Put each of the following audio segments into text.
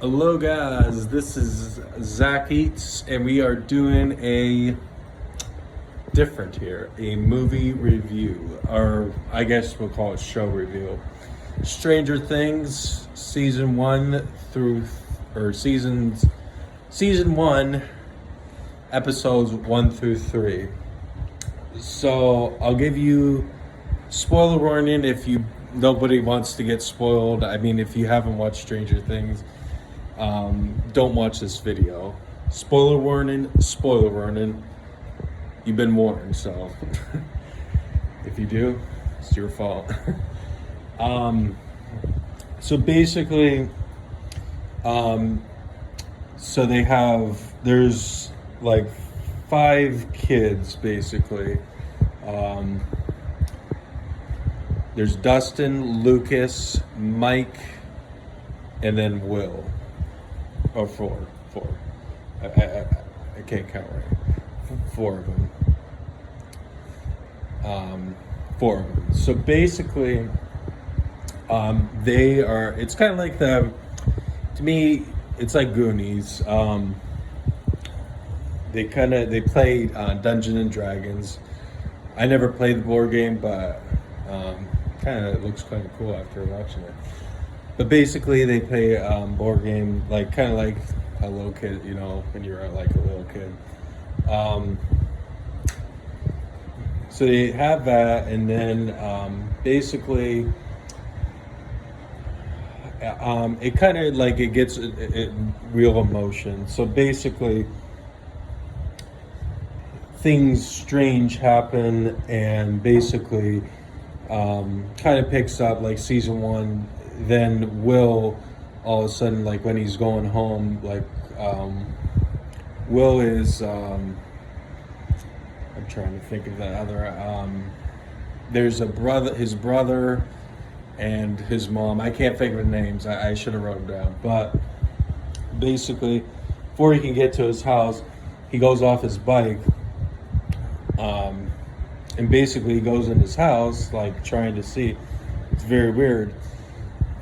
Hello guys, this is Zach Eats, and we are doing a different here, a movie review, or I guess we'll call it show review. Stranger Things season one through, or season one, episodes 1 through 3. So I'll give you spoiler warning if nobody wants to get spoiled. I mean, if you haven't watched Stranger Things, don't watch this video. Spoiler warning, spoiler warning. You've been warned, so if you do, it's your fault. So basically, so there's like 5 kids basically. There's Dustin, Lucas, Mike, and then Will. Or four. I can't count right. 4 of them. 4 of them. So basically, it's kind of like to me, it's like Goonies. They play Dungeons and Dragons. I never played the board game, but kind of looks kind of cool after watching it. But basically, they play board game kind of like a little kid, when you're like a little kid. So they have that, and then basically, it kind of it gets real emotion. So basically, things strange happen, and basically, kind of picks up like season 1. Then Will, all of a sudden, when he's going home, Will is, I'm trying to think of the other, there's his brother and his mom. I can't think of the names. I should have wrote them down. But basically, before he can get to his house, he goes off his bike, and basically he goes in his house, trying to see. It's very weird.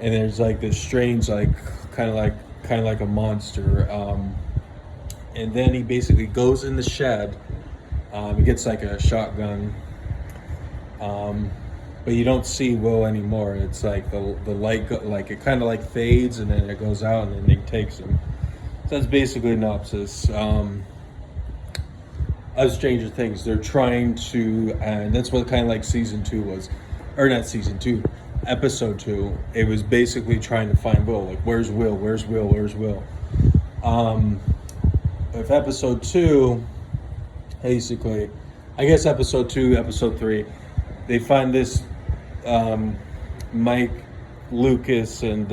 And there's this strange, kind of like a monster. And then he basically goes in the shed. He gets a shotgun. But you don't see Will anymore. It's the light, it kind of fades, and then it goes out, and then he takes him. So that's basically an synopsis. Of Stranger Things, they're trying to, and that's what kind of season 2 was, or not season 2. Episode 2, it was basically trying to find Will. Where's Will? Where's Will? Where's Will? If episode 2, basically, I guess episode 2, episode 3, they find this Mike, Lucas, and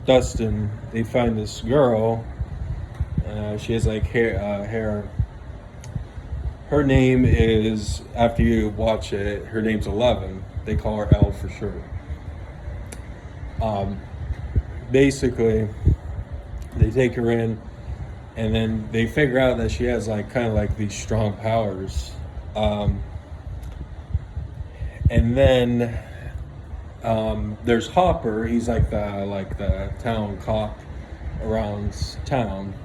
Dustin. They find this girl. She has hair. Her name is, after you watch it, her name's 11. They call her Elle for short. Basically, they take her in, and then they figure out that she has these strong powers. And then there's Hopper. He's the town cop around town.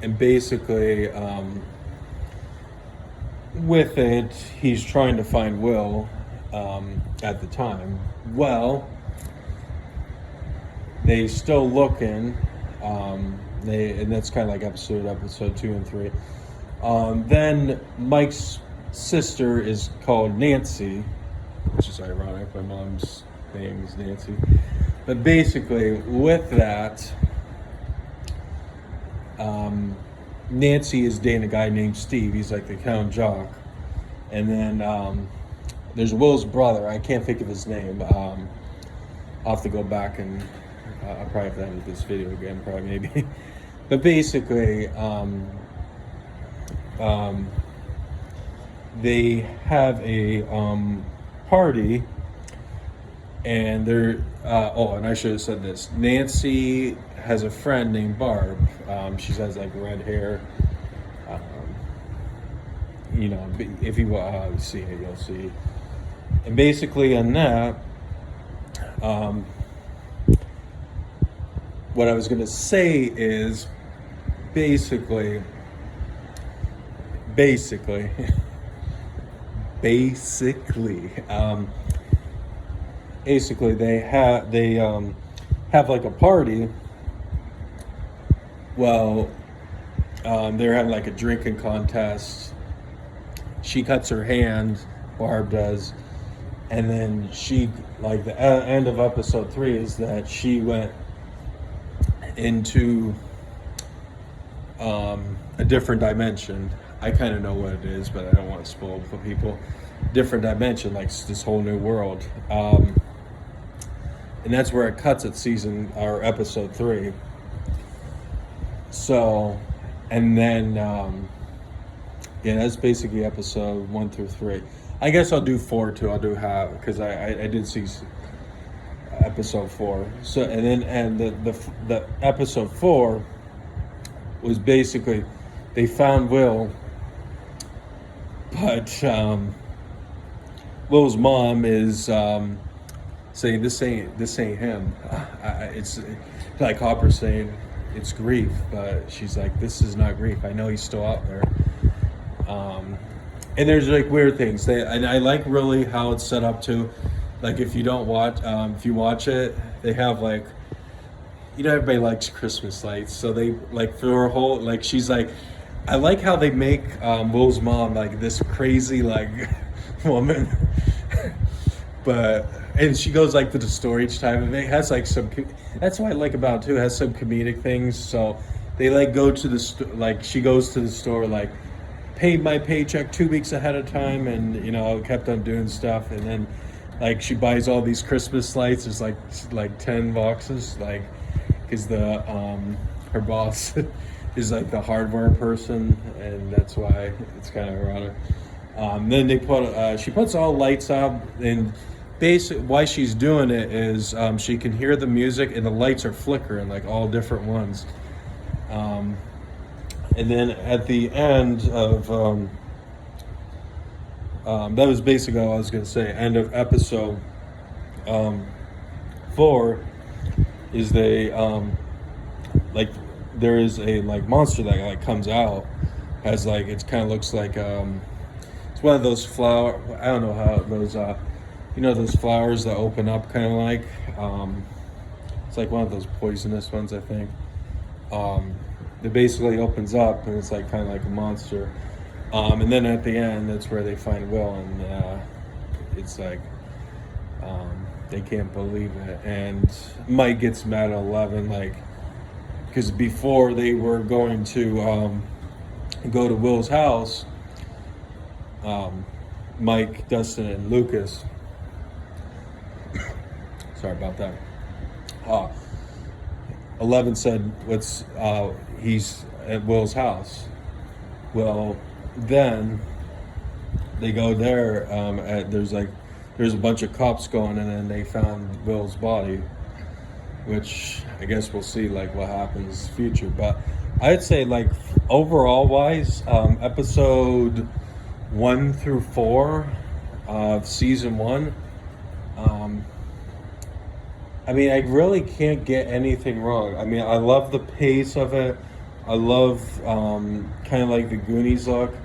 And basically, with it, he's trying to find Will at the time. Well, they still looking. And that's kind of episode 2 and 3. Then Mike's sister is called Nancy, which is ironic. My mom's name is Nancy. But basically, with that, Nancy is dating a guy named Steve. He's the town jock. And then there's Will's brother. I can't think of his name. I'll have to go back, and I'll probably have to edit this video again, probably maybe. But basically, they have a party, and they're and I should have said this. Nancy has a friend named Barb. She has red hair. If you see it, you'll see. And basically on that, Um, what I was going to say is basically, basically, basically, basically they have like a party. Well, they're having like a drinking contest. She cuts her hand, Barb does, and then she, like, the end of episode 3 is that she went into a different dimension. I kind of know what it is, but I don't want to spoil it for people. Different dimension, like this whole new world, and that's where it cuts at season or episode 3. So, and then yeah, that's basically episode 1 through 3. I guess I'll do 4 too. I'll do half because I did see episode 4. So and the episode 4 was basically they found Will, but Will's mom is saying this ain't him. It's like Hopper saying it's grief, but she's like, this is not grief. I know he's still out there. And there's like weird things. And I like really how it's set up too. Like if you don't watch, if you watch it, they have like, everybody likes Christmas lights. So they like for her whole, like she's like, I like how they make Will's mom like this crazy like woman. And she goes like to the store each time, and it has like some. That's what I like about it too. It has some comedic things. So they like go to the like she goes to the store like paid my paycheck 2 weeks ahead of time, and kept on doing stuff, and then like she buys all these Christmas lights. There's like 10 boxes, like because the her boss is like the hardware person, and that's why it's kind of ironic. Then they put she puts all lights up, and why she's doing it is she can hear the music and the lights are flickering like all different ones. And then at the end of that was basically all I was going to say. End of episode 4 is they like there is a like monster that like comes out, has like it kind of looks like it's one of those flower. I don't know how those those flowers that open up kind of like it's like one of those poisonous ones, I think. It basically opens up and it's like kind of like a monster. And then at the end, that's where they find Will, and it's like they can't believe it. And Mike gets mad at 11, like because before they were going to go to Will's house, Mike, Dustin, and Lucas. Sorry about that. 11 said, he's at Will's house. Well, then they go there. There's a bunch of cops going, and then they found Will's body, which I guess we'll see like what happens future. But I'd say like overall wise, episode 1 through 4 of season 1. I mean, I really can't get anything wrong. I mean, I love the pace of it. I love kind of like the Goonies look.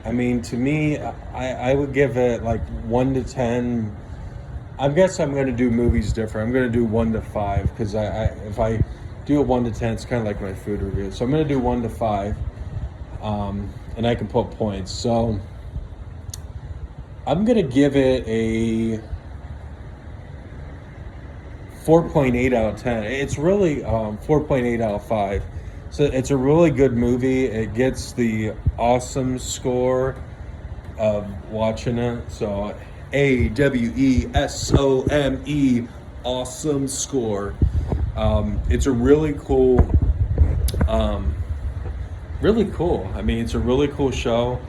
I mean, to me, I would give it like 1 to 10. I guess I'm going to do movies different. I'm going to do 1 to 5 because if I do a 1 to 10, it's kind of like my food review. So I'm going to do 1 to 5, and I can put points. So I'm going to give it a 4.8 out of 10. It's really 4.8 out of 5. So it's a really good movie. It gets the awesome score of watching it. So AWESOME, awesome score. It's a really cool, really cool. I mean, it's a really cool show.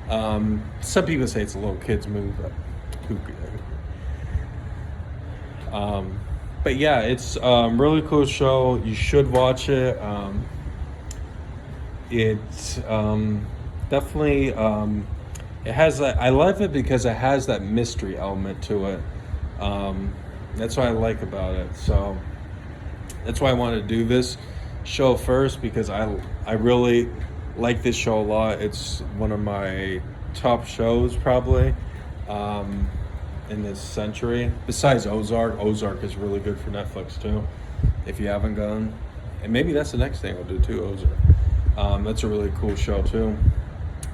Some people say it's a little kids movie, but who but yeah, it's really cool show. You should watch it. It's definitely it has that. I love it because it has that mystery element to it. That's what I like about it. So that's why I wanted to do this show first, because I really like this show a lot. It's one of my top shows probably in this century. Besides Ozark, Ozark is really good for Netflix too. If you haven't gone, and maybe that's the next thing I'll do too. Ozark. That's a really cool show too.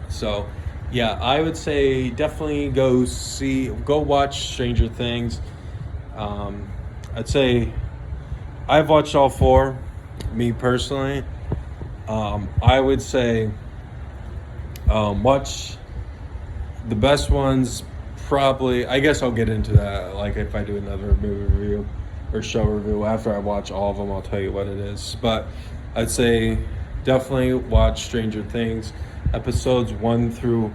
So, yeah, I would say definitely go watch Stranger Things. I'd say I've watched all four, me personally. I would say watch the best ones. Probably, I guess I'll get into that. Like if I do another movie review or show review after I watch all of them, I'll tell you what it is. But I'd say definitely watch Stranger Things, episodes 1 through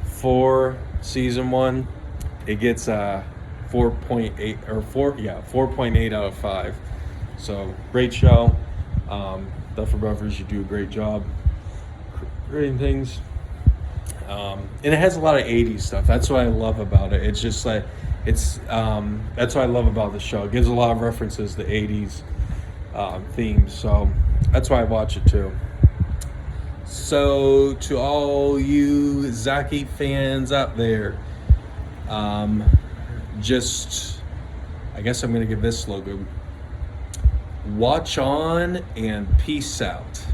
4, season 1. It gets 4.8 or 4.8 out of 5. So great show. Duffer Brothers, you do a great job creating things. And it has a lot of 80s stuff. That's what I love about it. It's just like that's what I love about the show. It gives a lot of references to 80s themes. So that's why I watch it too. So to all you Zaki fans out there, just I guess I'm gonna give this slogan: watch on and peace out.